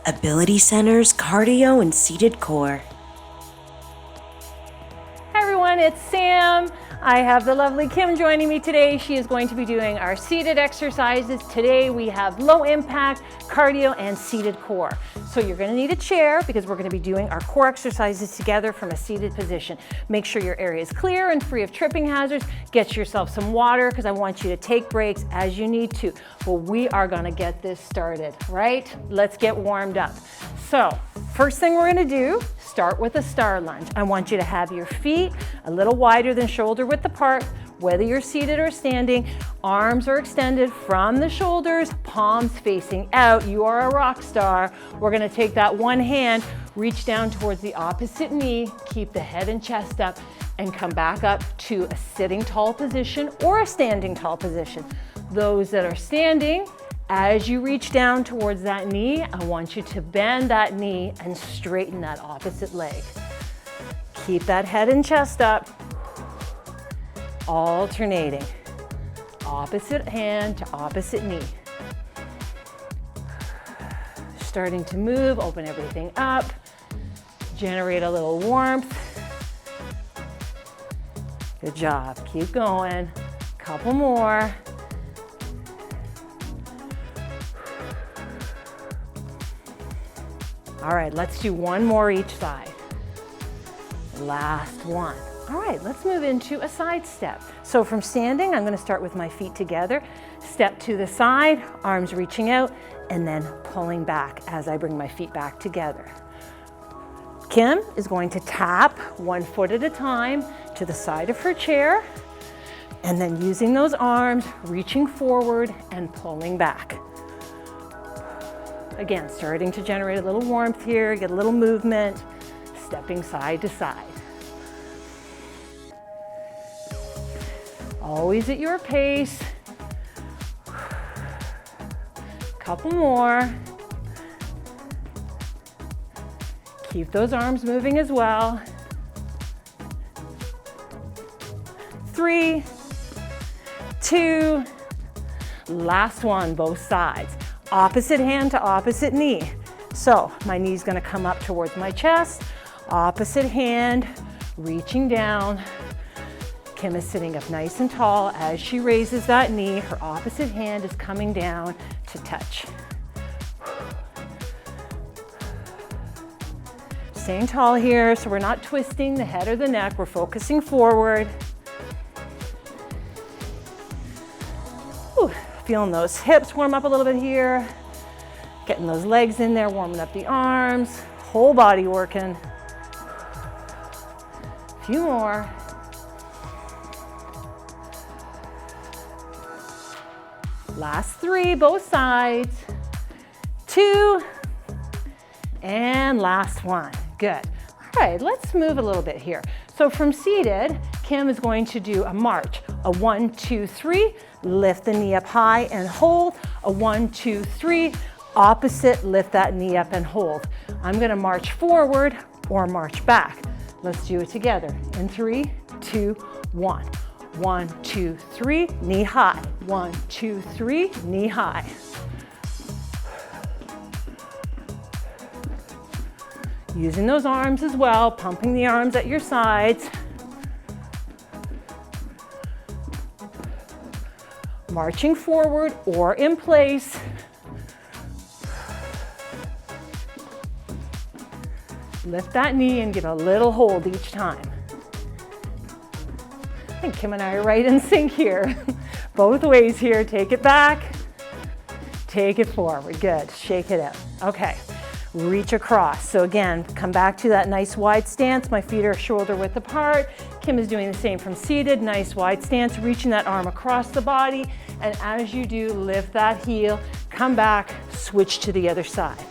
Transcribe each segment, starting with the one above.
Ability Center's Cardio and Seated Core. Hi everyone, it's Sam. I have the lovely Kim joining me today. She is going to be doing our seated exercises. Today we have low impact, cardio, and seated core. So you're gonna need a chair because we're gonna be doing our core exercises together from a seated position. Make sure your area is clear and free of tripping hazards. Get yourself some water because I want you to take breaks as you need to. Well, we are gonna get this started, right? Let's get warmed up. So, first thing we're gonna do, start with a star lunge. I want you to have your feet a little wider than shoulder width apart, whether you're seated or standing. Arms are extended from the shoulders, palms facing out. You are a rock star. We're gonna take that one hand, reach down towards the opposite knee, keep the head and chest up, and come back up to a sitting tall position or a standing tall position. Those that are standing, as you reach down towards that knee, I want you to bend that knee and straighten that opposite leg. Keep that head and chest up, alternating. Opposite hand to opposite knee. Starting to move, open everything up, generate a little warmth. Good job, keep going. Couple more. All right, let's do one more each side. Last one. All right, let's move into a side step. So from standing, I'm gonna start with my feet together, step to the side, arms reaching out, and then pulling back as I bring my feet back together. Kim is going to tap one foot at a time to the side of her chair, and then using those arms, reaching forward and pulling back. Again, starting to generate a little warmth here, get a little movement, stepping side to side. Always at your pace. Couple more. Keep those arms moving as well. 3, 2, last one, both sides. Opposite hand to opposite knee. So my knee's gonna come up towards my chest, opposite hand, reaching down. Kim is sitting up nice and tall. As she raises that knee, her opposite hand is coming down to touch. Staying tall here, so we're not twisting the head or the neck, we're focusing forward. Whew. Feeling those hips warm up a little bit here. Getting those legs in there, warming up the arms. Whole body working. A few more. Last 3, both sides. 2. And last one. Good. All right, let's move a little bit here. So from seated, Kim is going to do a march. A 1, 2, 3. Lift the knee up high and hold. A 1, 2, 3. Opposite, lift that knee up and hold. I'm gonna march forward or march back. Let's do it together. In 3, 2, 1. 1, 2, 3, knee high. 1, 2, 3, knee high. Using those arms as well, pumping the arms at your sides. Marching forward or in place. Lift that knee and give a little hold each time. I think Kim and I are right in sync here. Both ways here, take it back, take it forward, good, shake it out. Okay, reach across. So again, come back to that nice wide stance. My feet are shoulder width apart. Kim is doing the same from seated, nice wide stance, reaching that arm across the body. And as you do, lift that heel, come back, switch to the other side.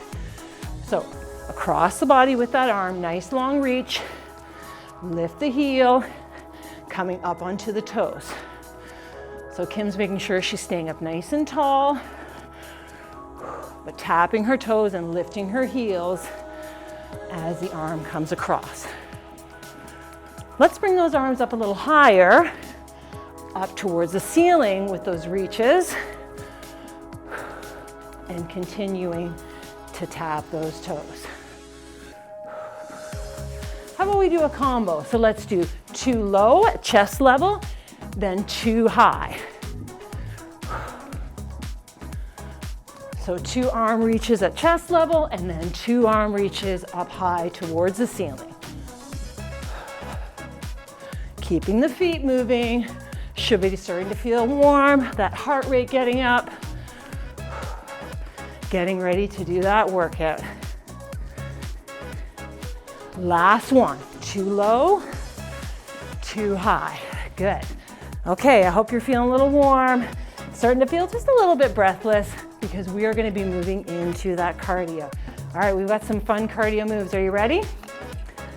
So across the body with that arm, nice long reach. Lift the heel, coming up onto the toes. So Kim's making sure she's staying up nice and tall, but tapping her toes and lifting her heels as the arm comes across. Let's bring those arms up a little higher, up towards the ceiling with those reaches, and continuing to tap those toes. How about we do a combo? So let's do 2 low at chest level, then 2 high. So 2 arm reaches at chest level and then 2 arm reaches up high towards the ceiling. Keeping the feet moving. Should be starting to feel warm, that heart rate getting up. Getting ready to do that workout. Last one, 2 low, 2 high. Good. Okay, I hope you're feeling a little warm. Starting to feel just a little bit breathless because we are gonna be moving into that cardio. All right, we've got some fun cardio moves. Are you ready?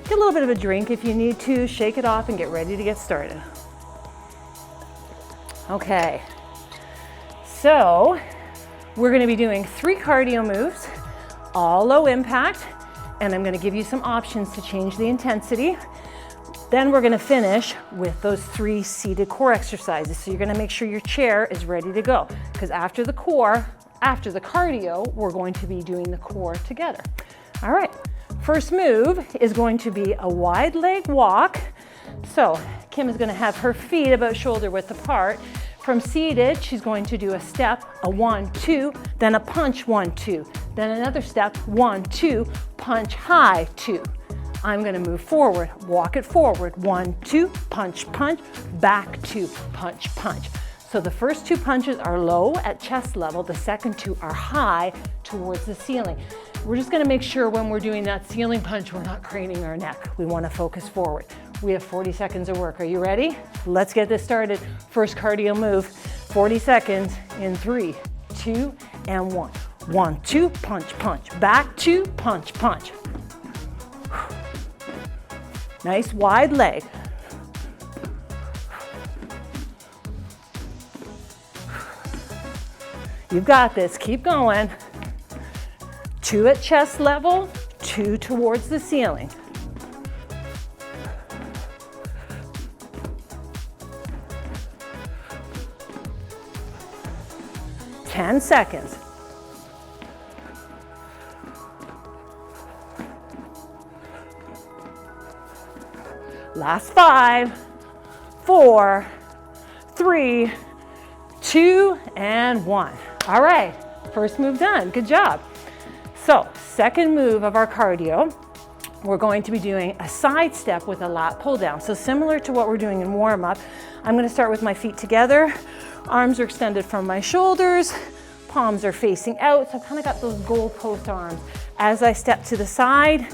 Get a little bit of a drink if you need to, shake it off and get ready to get started. Okay, so we're gonna be doing 3 cardio moves, all low impact, and I'm gonna give you some options to change the intensity. Then we're gonna finish with those 3 seated core exercises. So you're gonna make sure your chair is ready to go, because after the cardio, we're going to be doing the core together. All right, first move is going to be a wide leg walk. So Kim is gonna have her feet about shoulder width apart. From seated, she's going to do a step, a 1, 2, then a punch, 1, 2, then another step, 1, 2, punch high, 2. I'm gonna move forward, walk it forward, 1, 2, punch, punch, back 2, punch, punch. So the first 2 punches are low at chest level, the second 2 are high towards the ceiling. We're just gonna make sure when we're doing that ceiling punch, we're not craning our neck. We wanna focus forward. We have 40 seconds of work. Are you ready? Let's get this started. First cardio move, 40 seconds in 3, 2, and 1. 1, 2, punch, punch. Back 2, punch, punch. Nice wide leg. You've got this, keep going. 2 at chest level, 2 towards the ceiling. Ten seconds. Last 5, 4, 3, 2, and 1. All right, first move done, good job. So, second move of our cardio, we're going to be doing a side step with a lat pull down. So similar to what we're doing in warm up, I'm gonna start with my feet together. Arms are extended from my shoulders, palms are facing out, so I've kind of got those goalpost arms. As I step to the side,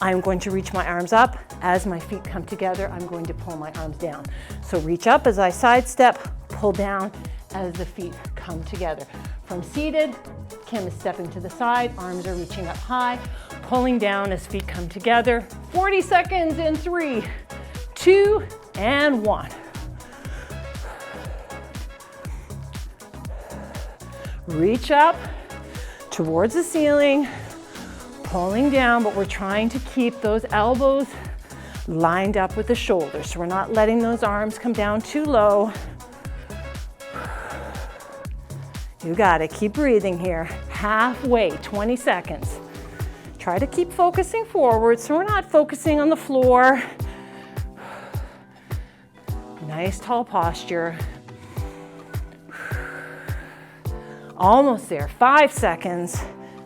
I'm going to reach my arms up. As my feet come together, I'm going to pull my arms down. So reach up as I sidestep, pull down as the feet come together. From seated, Kim is stepping to the side, arms are reaching up high, pulling down as feet come together. 40 seconds in 3, 2, and 1. Reach up towards the ceiling, pulling down, but we're trying to keep those elbows lined up with the shoulders. So we're not letting those arms come down too low. You got it, keep breathing here. Halfway, 20 seconds. Try to keep focusing forward so we're not focusing on the floor. Nice tall posture. Almost there, 5 seconds.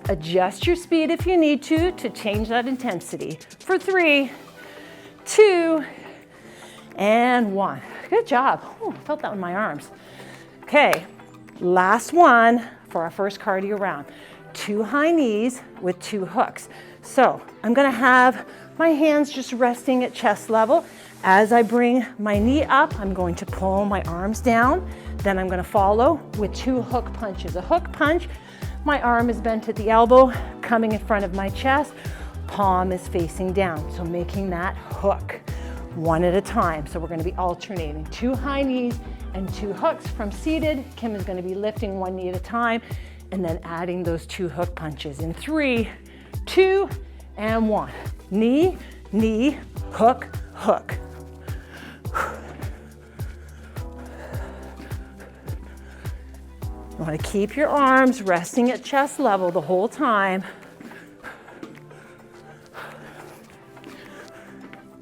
Adjust your speed if you need to change that intensity. For 3, 2, and 1. Good job. Ooh, I felt that with my arms. Okay, last one for our first cardio round. 2 high knees with 2 hooks. So I'm gonna have my hands just resting at chest level. As I bring my knee up, I'm going to pull my arms down. Then I'm gonna follow with 2 hook punches. A hook punch, my arm is bent at the elbow, coming in front of my chest, palm is facing down. So making that hook, 1 at a time. So we're gonna be alternating 2 high knees and 2 hooks. From seated, Kim is gonna be lifting 1 knee at a time and then adding those 2 hook punches in 3, 2, and 1. Knee, knee, hook, hook. You want to keep your arms resting at chest level the whole time.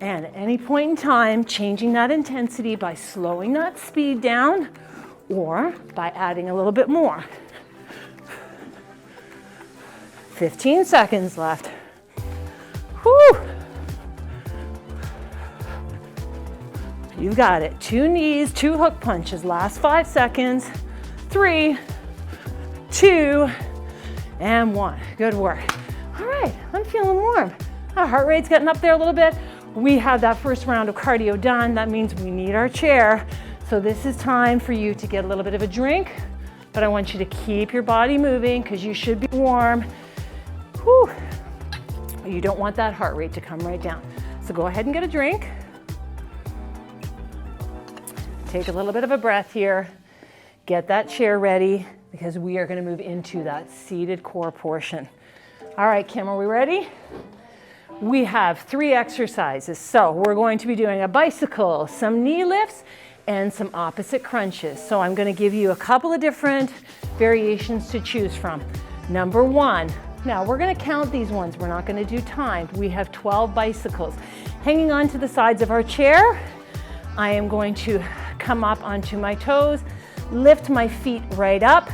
And at any point in time, changing that intensity by slowing that speed down or by adding a little bit more. 15 seconds left. Whew. You've got it. 2 knees, 2 hook punches. Last 5 seconds. 3, 2, and 1. Good work. All right, I'm feeling warm. Our heart rate's getting up there a little bit. We have that first round of cardio done. That means we need our chair. So this is time for you to get a little bit of a drink, but I want you to keep your body moving because you should be warm. Whew. You don't want that heart rate to come right down. So go ahead and get a drink. Take a little bit of a breath here. Get that chair ready because we are going to move into that seated core portion. All right, Kim, are we ready? We have 3 exercises. So we're going to be doing a bicycle, some knee lifts, and some opposite crunches. So I'm going to give you a couple of different variations to choose from. Number 1. Now we're going to count these ones. We're not going to do timed. We have 12 bicycles. Hanging on to the sides of our chair, I am going to come up onto my toes, lift my feet right up,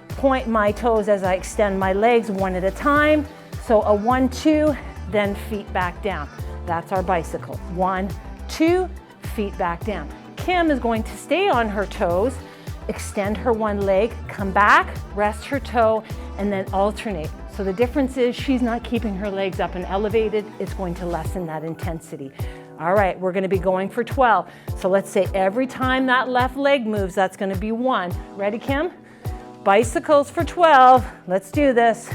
point my toes as I extend my legs one at a time. So a 1, 2, then feet back down. That's our bicycle. 1, 2, feet back down. Kim is going to stay on her toes, extend her one leg, come back, rest her toe, and then alternate. So the difference is she's not keeping her legs up and elevated. It's going to lessen that intensity. All right, we're going to be going for 12. So let's say every time that left leg moves, that's going to be 1. Ready, Kim? Bicycles for 12. Let's do this.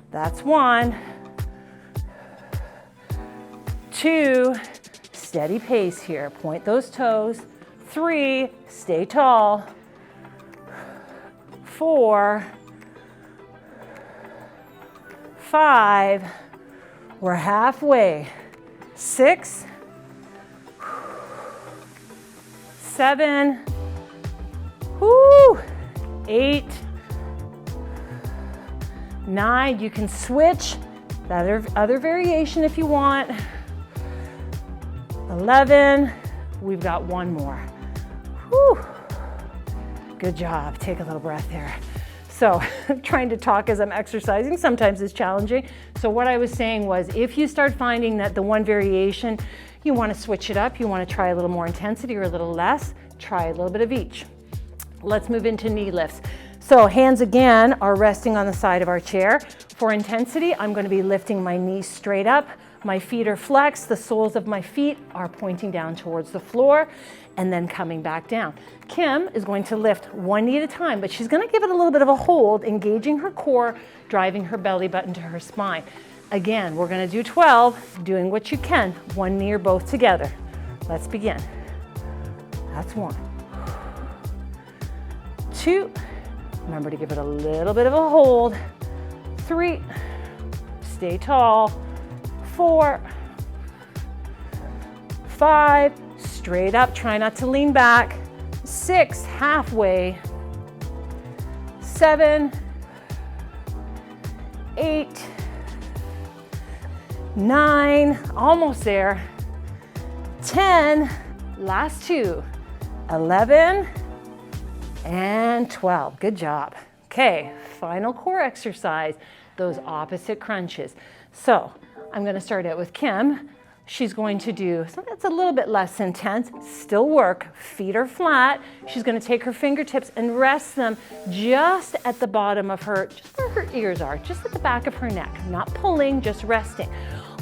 That's 1. 2, steady pace here. Point those toes. 3, stay tall. 4, 5, we're halfway. 6, 7, 8, 9. You can switch that other variation if you want. 11. We've got 1 more. Whew. Good job. Take a little breath there. So trying to talk as I'm exercising sometimes is challenging. So what I was saying was if you start finding that the one variation, you want to switch it up, you want to try a little more intensity or a little less, try a little bit of each. Let's move into knee lifts. So hands again are resting on the side of our chair. For intensity, I'm going to be lifting my knees straight up. My feet are flexed, the soles of my feet are pointing down towards the floor and then coming back down. Kim is going to lift 1 knee at a time, but she's going to give it a little bit of a hold, engaging her core, driving her belly button to her spine. Again, we're going to do 12, doing what you can, 1 knee or both together. Let's begin. That's 1. 2, remember to give it a little bit of a hold. 3, stay tall. 4, 5, straight up, try not to lean back. 6, halfway. 7, 8, 9, almost there. 10, last 2. 11 and 12. Good job. Okay, final core exercise, those opposite crunches. So I'm going to start out with Kim. She's going to do something that's a little bit less intense, still work, feet are flat. She's going to take her fingertips and rest them just at the bottom of her, just where her ears are, just at the back of her neck. Not pulling, just resting.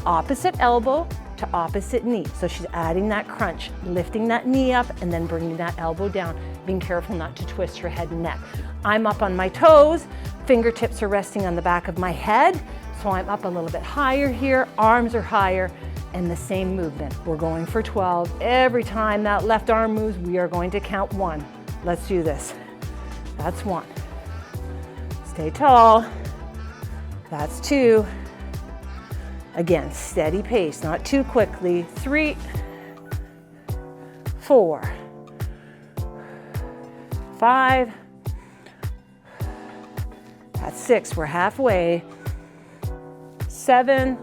Opposite elbow to opposite knee. So she's adding that crunch, lifting that knee up and then bringing that elbow down, being careful not to twist her head and neck. I'm up on my toes, fingertips are resting on the back of my head. So I'm up a little bit higher here, arms are higher, and the same movement. We're going for 12. Every time that left arm moves, we are going to count 1. Let's do this. That's 1. Stay tall. That's 2. Again, steady pace, not too quickly. 3, 4, 5. That's 6, we're halfway. 7,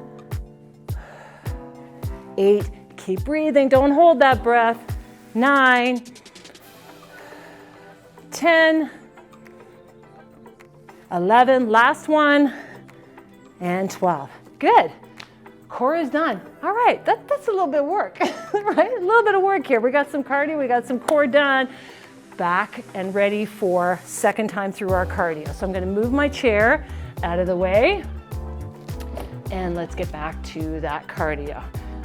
8, keep breathing, don't hold that breath. 9, 10, 11, last one, and 12. Good. Core is done. All right, that's a little bit of work, right? A little bit of work here. We got some cardio, we got some core done. Back and ready for second time through our cardio. So I'm gonna move my chair out of the way and let's get back to that cardio.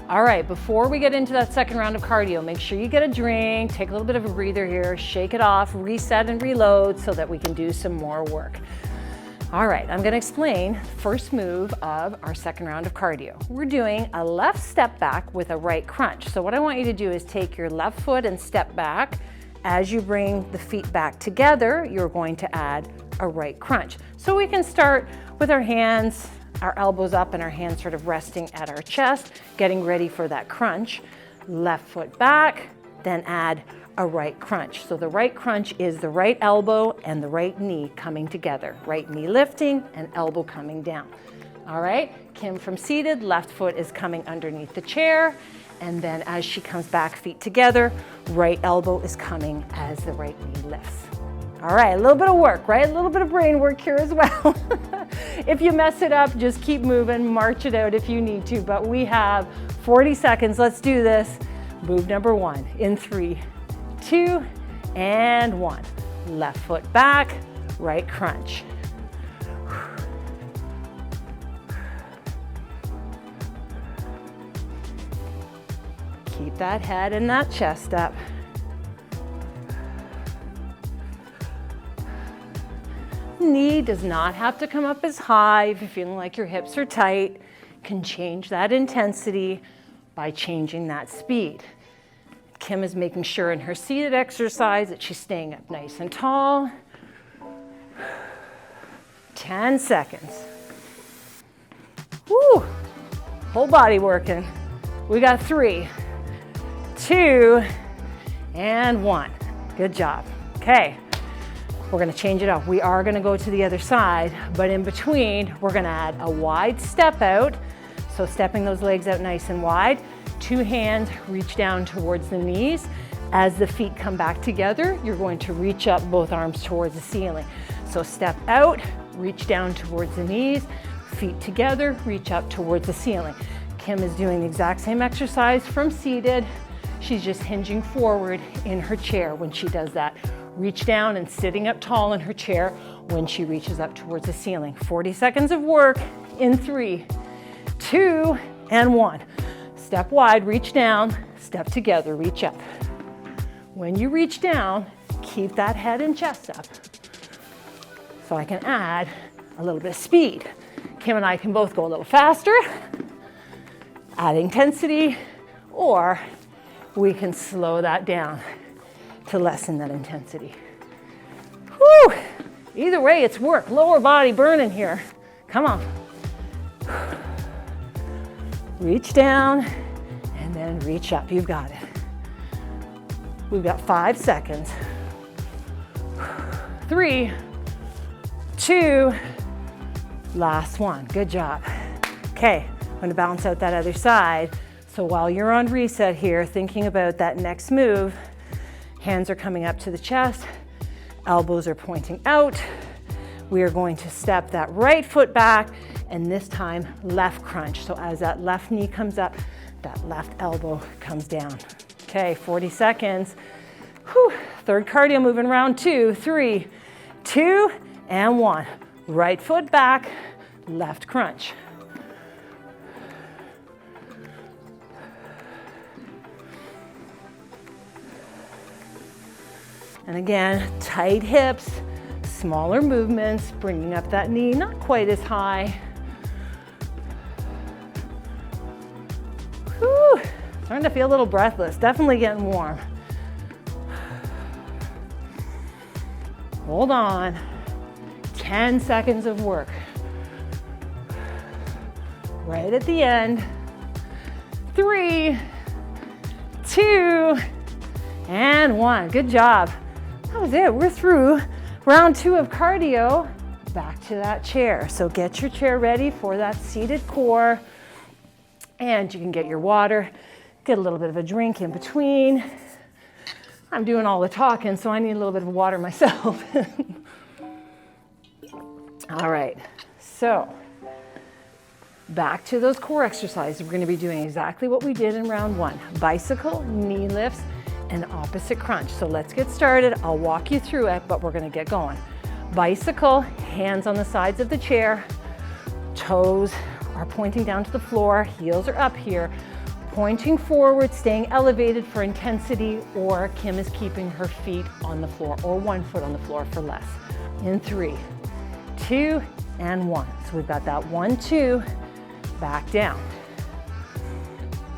All right, before we get into that second round of cardio, make sure you get a drink, take a little bit of a breather here, shake it off, reset and reload so that we can do some more work. All right, I'm gonna explain the first move of our second round of cardio. We're doing a left step back with a right crunch. So what I want you to do is take your left foot and step back. As you bring the feet back together, you're going to add a right crunch. So we can start with our hands, our elbows up and our hands sort of resting at our chest, getting ready for that crunch. Left foot back, then add a right crunch. So the right crunch is the right elbow and the right knee coming together. Right knee lifting and elbow coming down. All right, Kim from seated, left foot is coming underneath the chair. And then as she comes back, feet together, right elbow is coming as the right knee lifts. All right, a little bit of work, right? A little bit of brain work here as well. If you mess it up, just keep moving, march it out if you need to. But we have 40 seconds. Let's do this. Move number 1 in 3, 2, and 1. Left foot back, right crunch. Keep that head and that chest up. Knee does not have to come up as high. If you're feeling like your hips are tight, can change that intensity by changing that speed. Kim is making sure in her seated exercise that she's staying up nice and tall. 10 seconds. Woo! Whole body working. We got 3, 2, and 1. Good job. Okay, we're gonna change it up. We are gonna go to the other side, but in between, we're gonna add a wide step out. So stepping those legs out nice and wide. 2 hands reach down towards the knees. As the feet come back together, you're going to reach up both arms towards the ceiling. So step out, reach down towards the knees, feet together, reach up towards the ceiling. Kim is doing the exact same exercise from seated. She's just hinging forward in her chair when she does that. Reach down and sitting up tall in her chair when she reaches up towards the ceiling. 40 seconds of work in 3, 2, and 1. Step wide, reach down, step together, reach up. When you reach down, keep that head and chest up. So I can add a little bit of speed. Kim and I can both go a little faster, add intensity, or we can slow that down to lessen that intensity. Whew. Either way, it's work. Lower body burning here. Come on. Reach down and then reach up. You've got it. We've got 5 seconds. 3, 2, last one. Good job. Okay, I'm going to balance out that other side. So while you're on reset here, thinking about that next move, hands are coming up to the chest, elbows are pointing out. We are going to step that right foot back, and this time left crunch. So as that left knee comes up, that left elbow comes down. Okay, 40 seconds. Whew. Third cardio moving round 2, 3, 2, and 1. Right foot back, left crunch. And again, tight hips, smaller movements, bringing up that knee, not quite as high. Whew, starting to feel a little breathless, definitely getting warm. Hold on, 10 seconds of work. Right at the end, 3, 2, and 1, good job. That was it, we're through round 2 of cardio. Back to that chair. So get your chair ready for that seated core, and you can get your water. Get a little bit of a drink in between. I'm doing all the talking, so I need a little bit of water myself. All right, so back to those core exercises. We're gonna be doing exactly what we did in round one. Bicycle, knee lifts, and opposite crunch. So let's get started. I'll walk you through it, but we're gonna get going. Bicycle, hands on the sides of the chair. Toes are pointing down to the floor. Heels are up here. Pointing forward, staying elevated for intensity, or Kim is keeping her feet on the floor, or 1 foot on the floor for less. In 3, 2, and 1. So we've got that 1, 2, back down.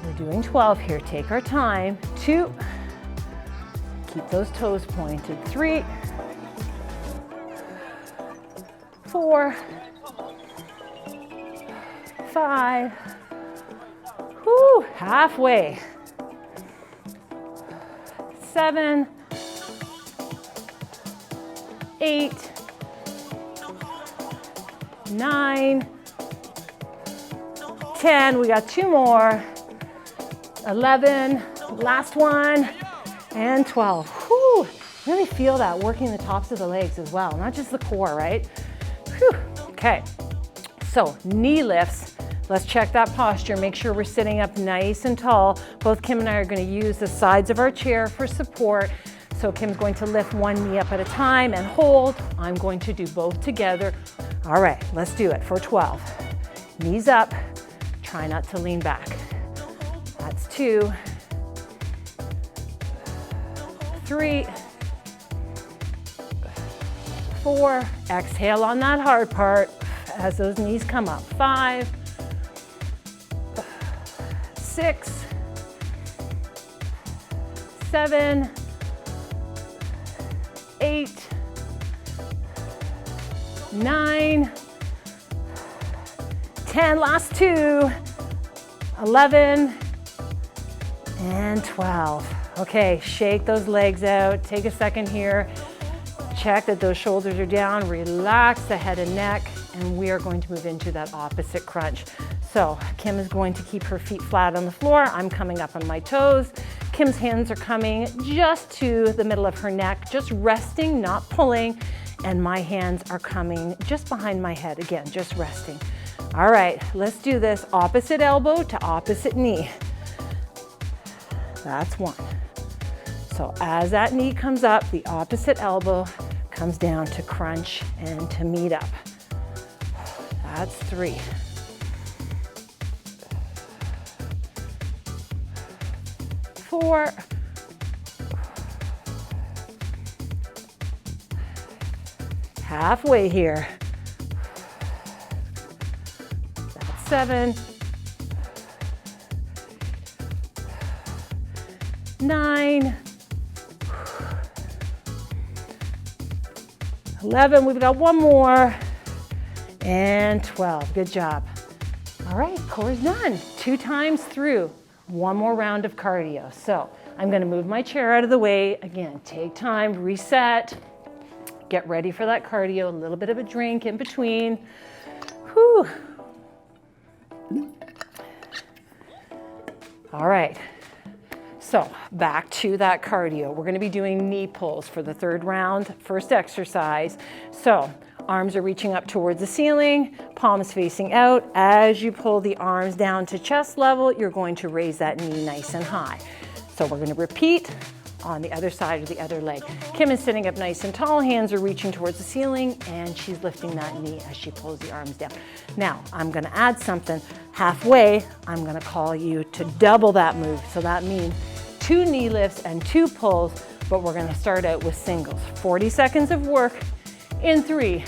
We're doing 12 here. Take our time. 2, keep those toes pointed. 3, 4, 5, whoo, halfway. 7, 8, 9, 10, we got 2 more. 11, last one, and 12. Whew, really feel that working the tops of the legs as well, not just the core, right? Whew. Okay, so knee lifts. Let's check that posture. Make sure we're sitting up nice and tall. Both Kim and I are going to use the sides of our chair for support. So Kim's going to lift one knee up at a time and hold. I'm going to do both together. All right, let's do it for 12. Knees up. Try not to lean back. That's 2, 3, 4. Exhale on that hard part as those knees come up. 5, 6, 7, 8, 9, 10, last 2, 11, and 12. Okay, shake those legs out. Take a second here. Check that those shoulders are down. Relax the head and neck, and we are going to move into that opposite crunch. So Kim is going to keep her feet flat on the floor. I'm coming up on my toes. Kim's hands are coming just to the middle of her neck, just resting, not pulling. And my hands are coming just behind my head. Again, just resting. All right, let's do this. Opposite elbow to opposite knee. That's 1. So as that knee comes up, the opposite elbow comes down to crunch and to meet up. That's 3. 4, halfway here. That's 7, 9, 11, we've got 1 more, and 12. Good job. All right, core's done. 2 times through. 1 more round of cardio. So I'm going to move my chair out of the way. Again, take time, reset, get ready for that cardio, a little bit of a drink in between. Whew. All right. So back to that cardio. We're going to be doing knee pulls for the 3rd round, first exercise. So arms are reaching up towards the ceiling, palms facing out. As you pull the arms down to chest level, you're going to raise that knee nice and high. So we're going to repeat on the other side of the other leg. Kim is sitting up nice and tall, hands are reaching towards the ceiling, and she's lifting that knee as she pulls the arms down. Now, I'm going to add something. Halfway, I'm going to call you to double that move. So that means 2 knee lifts and 2 pulls, but we're going to start out with singles. 40 seconds of work in 3,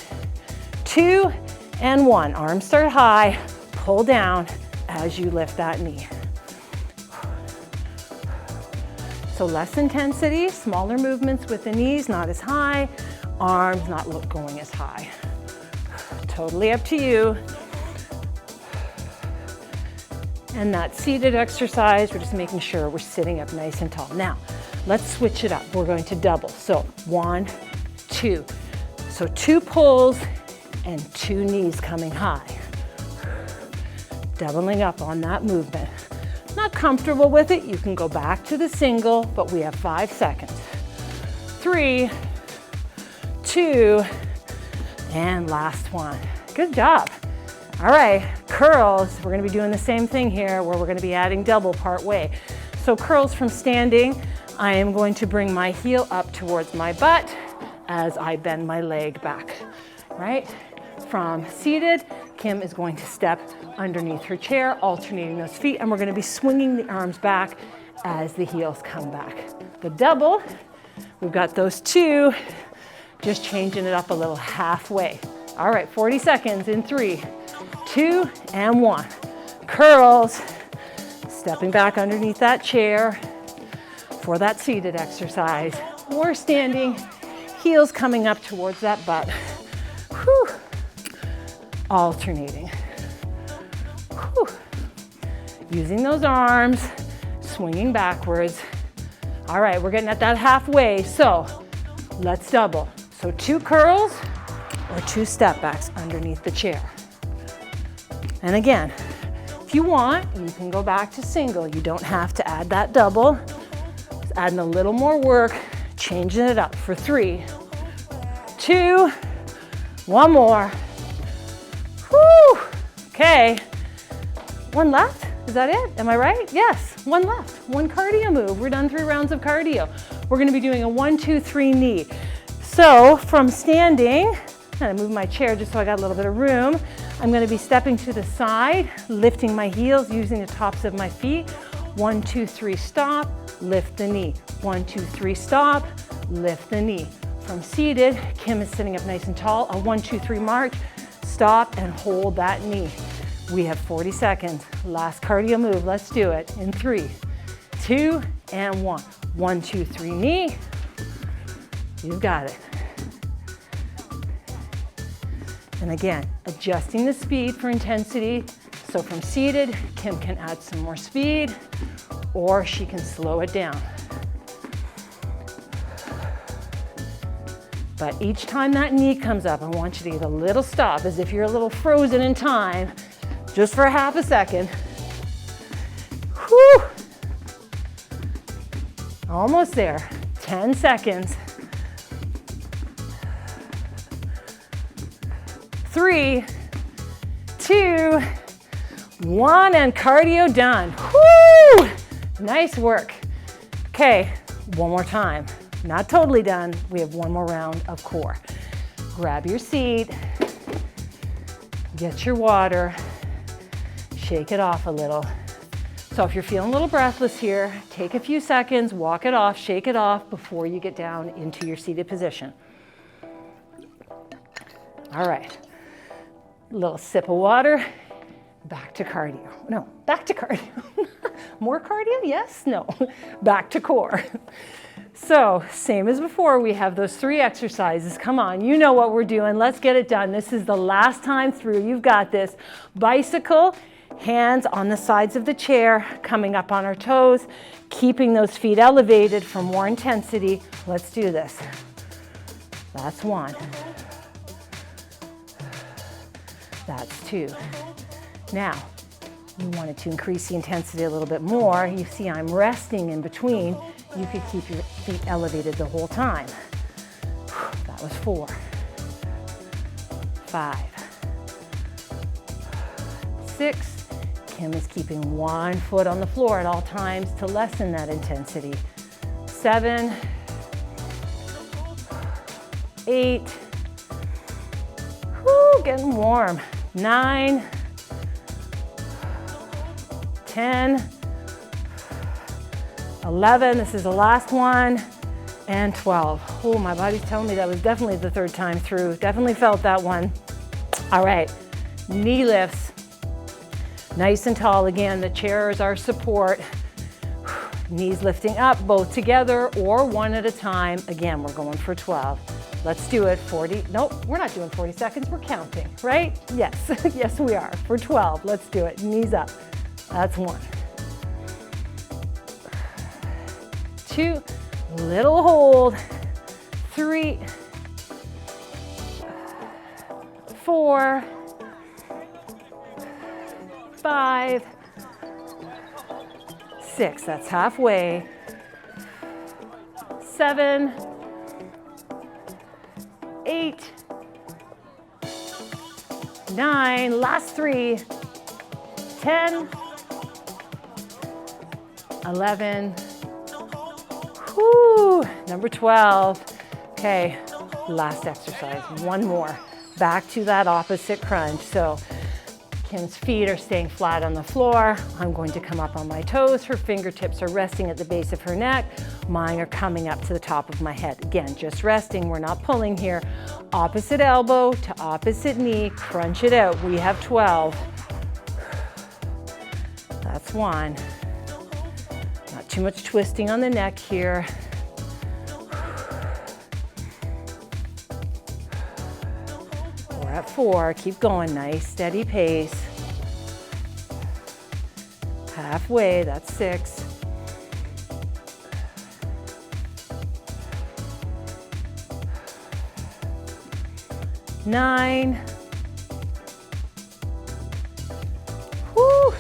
2, and 1. Arms start high, pull down as you lift that knee. So less intensity, smaller movements with the knees, not as high, arms not going as high. Totally up to you. And that seated exercise, we're just making sure we're sitting up nice and tall. Now, let's switch it up. We're going to double. So 1, 2. So 2 pulls and 2 knees coming high. Doubling up on that movement. not comfortable with it, you can go back to the single, but we have 5 seconds. 3, 2, and last one. Good job. All right, curls. We're gonna be doing the same thing here where we're gonna be adding double part way. So curls from standing, I am going to bring my heel up towards my butt as I bend my leg back, right? From seated, Kim is going to step underneath her chair, alternating those feet, and we're gonna be swinging the arms back as the heels come back. The double, we've got those two, just changing it up a little halfway. All right, 40 seconds in 3, 2, and 1. Curls, stepping back underneath that chair for that seated exercise, or standing, heels coming up towards that butt. Whew. Alternating. Whew. Using those arms, swinging backwards. All right, we're getting at that halfway, so let's double. So 2 curls or 2 step backs underneath the chair. And again, if you want, you can go back to single. You don't have to add that double. Just adding a little more work, changing it up for 3, 2, 1 more. Whew. Okay, 1 left. Is that it? Am I right? Yes, 1 left. 1 cardio move. We're done 3 rounds of cardio. We're gonna be doing a 1, 2, 3 knee. So from standing, I'm gonna move my chair just so I got a little bit of room. I'm gonna be stepping to the side, lifting my heels using the tops of my feet. 1, 2, 3, stop, lift the knee. 1, 2, 3, stop, lift the knee. From seated, Kim is sitting up nice and tall. A 1, 2, 3 march, stop and hold that knee. We have 40 seconds. Last cardio move, let's do it. In 3, 2, and 1. 1, 2, 3, knee. You've got it. And again, adjusting the speed for intensity. So from seated, Kim can add some more speed, or she can slow it down. But each time that knee comes up, I want you to give a little stop, as if you're a little frozen in time, just for half a second. Whew. Almost there. 10 seconds. 3, 2, 1, and cardio done. Woo! Nice work. Okay, one more time. Not totally done. We have 1 more round of core. Grab your seat, get your water, shake it off a little. So if you're feeling a little breathless here, take a few seconds, walk it off, shake it off before you get down into your seated position. All right. Little sip of water, back to cardio. No, back to cardio. More cardio? Yes? No. Back to core. So, same as before, we have those 3 exercises. Come on, you know what we're doing. Let's get it done. This is the last time through. You've got this. Bicycle, hands on the sides of the chair, coming up on our toes, keeping those feet elevated for more intensity. Let's do this. That's 1. That's 2. Now, you wanted to increase the intensity a little bit more. You see I'm resting in between. You could keep your feet elevated the whole time. That was 4. 5. 6. Kim is keeping 1 foot on the floor at all times to lessen that intensity. 7. 8. Whoo, getting warm. 9, 10, 11, this is the last one, and 12. Oh, my body's telling me that was definitely the 3rd time through. Definitely felt that one. All right, knee lifts. Nice and tall again. The chair is our support. Knees lifting up, both together or 1 at a time. Again, we're going for 12. Let's do it. 40, nope, we're not doing 40 seconds, we're counting, right? Yes, yes we are. For 12, let's do it. Knees up. That's 1. 2, little hold. 3, 4, 5, 6, that's halfway. 7, 8, 9, last 3, 10, 11, whoo, number 12. Okay, last exercise, one more. Back to that opposite crunch. So Kim's feet are staying flat on the floor. I'm going to come up on my toes. Her fingertips are resting at the base of her neck. Mine are coming up to the top of my head. Again, just resting, we're not pulling here. Opposite elbow to opposite knee, crunch it out. We have 12. That's 1. Not too much twisting on the neck here. We're at 4, keep going, nice steady pace. Halfway, that's 6. 9. Woo.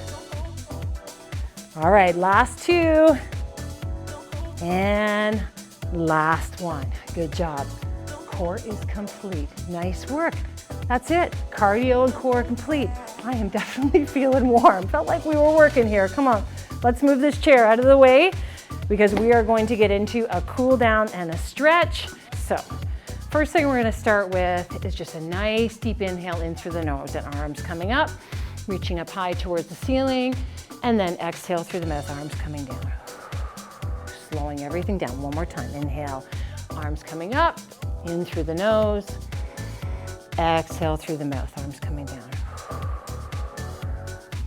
All right, last 2. And last 1. Good job. Core is complete. Nice work. That's it. Cardio and core complete. I am definitely feeling warm. Felt like we were working here. Come on, let's move this chair out of the way because we are going to get into a cool down and a stretch. So first thing we're going to start with is just a nice deep inhale in through the nose and arms coming up, reaching up high towards the ceiling, and then exhale through the mouth, arms coming down. Slowing everything down. One more time. Inhale, arms coming up, in through the nose. Exhale through the mouth, arms coming down.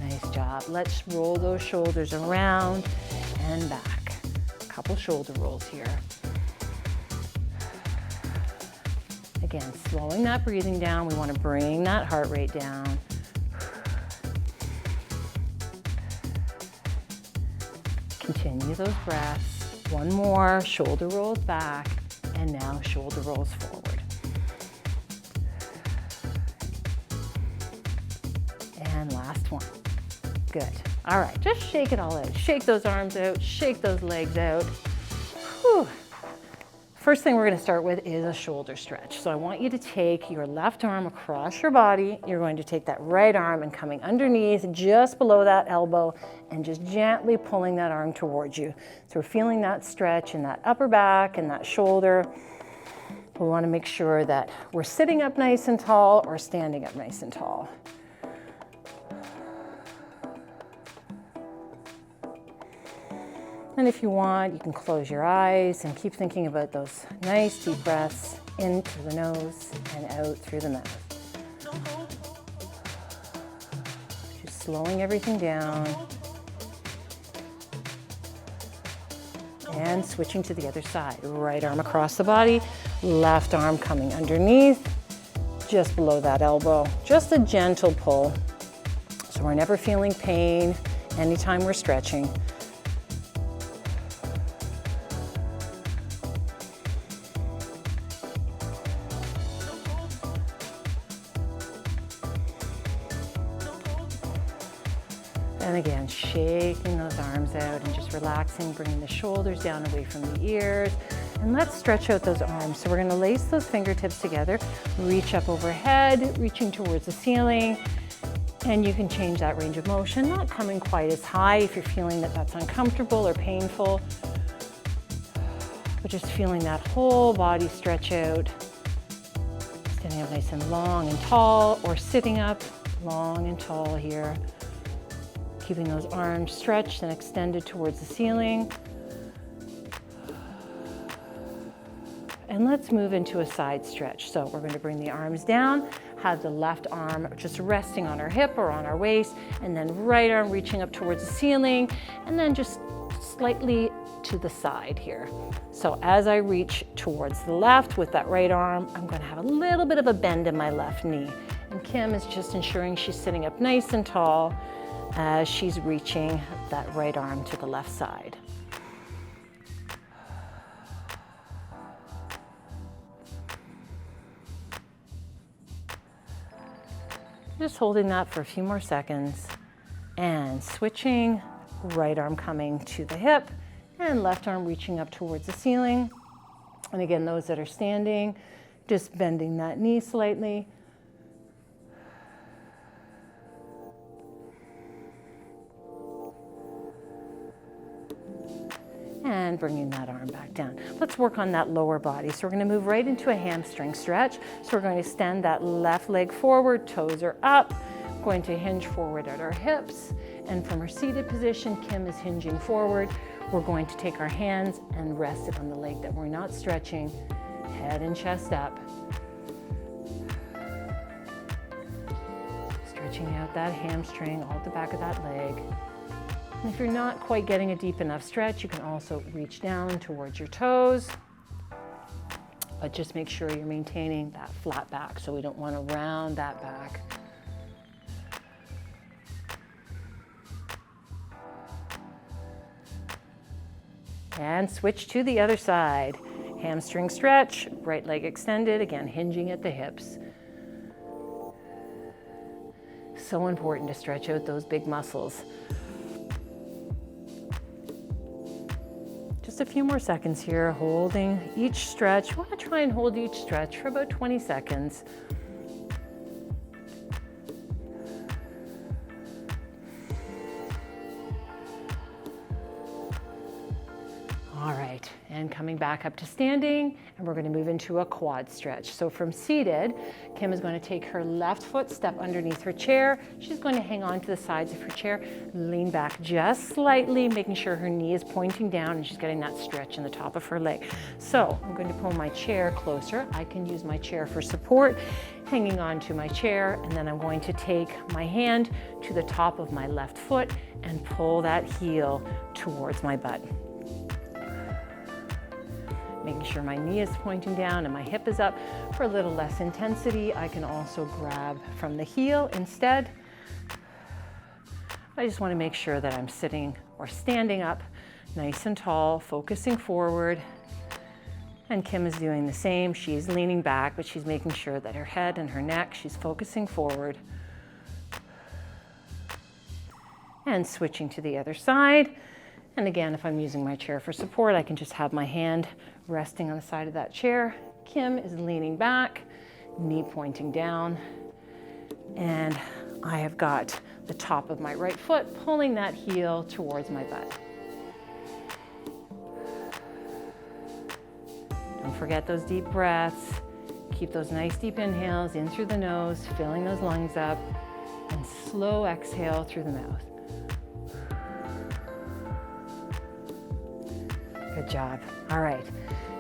Nice job. Let's roll those shoulders around and back. A couple shoulder rolls here. Again, slowing that breathing down. We want to bring that heart rate down. Continue those breaths. One more, shoulder rolls back, and now shoulder rolls forward. And last one. Good. All right, just shake it all out. Shake those arms out, shake those legs out. Whew. First thing we're going to start with is a shoulder stretch. So I want you to take your left arm across your body. You're going to take that right arm and coming underneath, just below that elbow, and just gently pulling that arm towards you. So we're feeling that stretch in that upper back and that shoulder. We want to make sure that we're sitting up nice and tall or standing up nice and tall. And if you want, you can close your eyes and keep thinking about those nice deep breaths in through the nose and out through the mouth. Just slowing everything down. And switching to the other side. Right arm across the body, left arm coming underneath, just below that elbow. Just a gentle pull. So we're never feeling pain anytime we're stretching. And again, shaking those arms out and just relaxing, bringing the shoulders down away from the ears. And let's stretch out those arms. So we're gonna lace those fingertips together, reach up overhead, reaching towards the ceiling. And you can change that range of motion, not coming quite as high if you're feeling that that's uncomfortable or painful, but just feeling that whole body stretch out. Standing up nice and long and tall, or sitting up long and tall here. Keeping those arms stretched and extended towards the ceiling. And let's move into a side stretch. So we're going to bring the arms down, have the left arm just resting on our hip or on our waist, and then right arm reaching up towards the ceiling, and then just slightly to the side here. So as I reach towards the left with that right arm, I'm going to have a little bit of a bend in my left knee. And Kim is just ensuring she's sitting up nice and tall as she's reaching that right arm to the left side. Just holding that for a few more seconds and switching Right arm coming to the hip and left arm reaching up towards the ceiling. And again, those that are standing, just bending that knee slightly. And bringing that arm back down. Let's work on that lower body. So we're going to move right into a hamstring stretch. So we're going to extend that left leg forward, toes are up. Going to hinge forward at our hips. And from our seated position, Kim is hinging forward. We're going to take our hands and rest it on the leg that we're not stretching. Head and chest up. Stretching out that hamstring, all at the back of that leg. And if you're not quite getting a deep enough stretch, you can also reach down towards your toes. But just make sure you're maintaining that flat back, so we don't want to round that back. And switch to the other side. Hamstring stretch, right leg extended, again, hinging at the hips. So important to stretch out those big muscles. Just a few more seconds here, holding each stretch. You want to try and hold each stretch for about 20 seconds. All right, and coming back up to standing, and we're going to move into a quad stretch. So from seated, Kim is going to take her left foot, step underneath her chair. She's going to hang on to the sides of her chair, lean back just slightly, making sure her knee is pointing down and she's getting that stretch in the top of her leg. So I'm going to pull my chair closer. I can use my chair for support, hanging on to my chair, and then I'm going to take my hand to the top of my left foot and pull that heel towards my butt. Making sure my knee is pointing down and my hip is up. For a little less intensity, I can also grab from the heel instead. I just want to make sure that I'm sitting or standing up nice and tall, focusing forward. And Kim is doing the same. She's leaning back, but she's making sure that her head and her neck, she's focusing forward. And switching to the other side. And again, if I'm using my chair for support, I can just have my hand resting on the side of that chair. Kim is leaning back, knee pointing down, and I have got the top of my right foot pulling that heel towards my butt. Don't forget those deep breaths. Keep those nice deep inhales in through the nose, filling those lungs up, and slow exhale through the mouth. Good job. All right,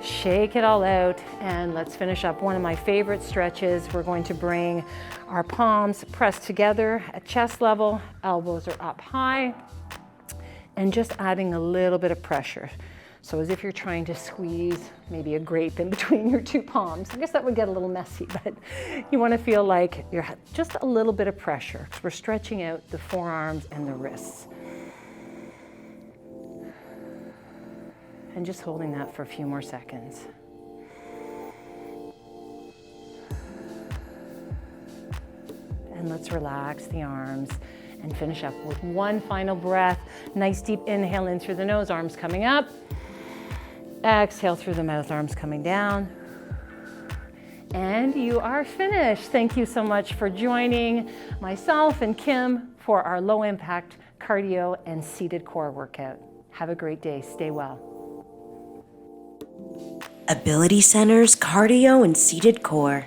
shake it all out and let's finish up one of my favorite stretches. We're going to bring our palms pressed together at chest level, elbows are up high, and just adding a little bit of pressure. So as if you're trying to squeeze maybe a grape in between your two palms. I guess that would get a little messy, but you want to feel like you're just a little bit of pressure because we're stretching out the forearms and the wrists. And just holding that for a few more seconds. And let's relax the arms and finish up with one final breath. Nice deep inhale in through the nose, arms coming up. Exhale through the mouth, arms coming down. And you are finished. Thank you so much for joining myself and Kim for our low impact cardio and seated core workout. Have a great day. Stay well. Ability Center's Cardio and Seated Core.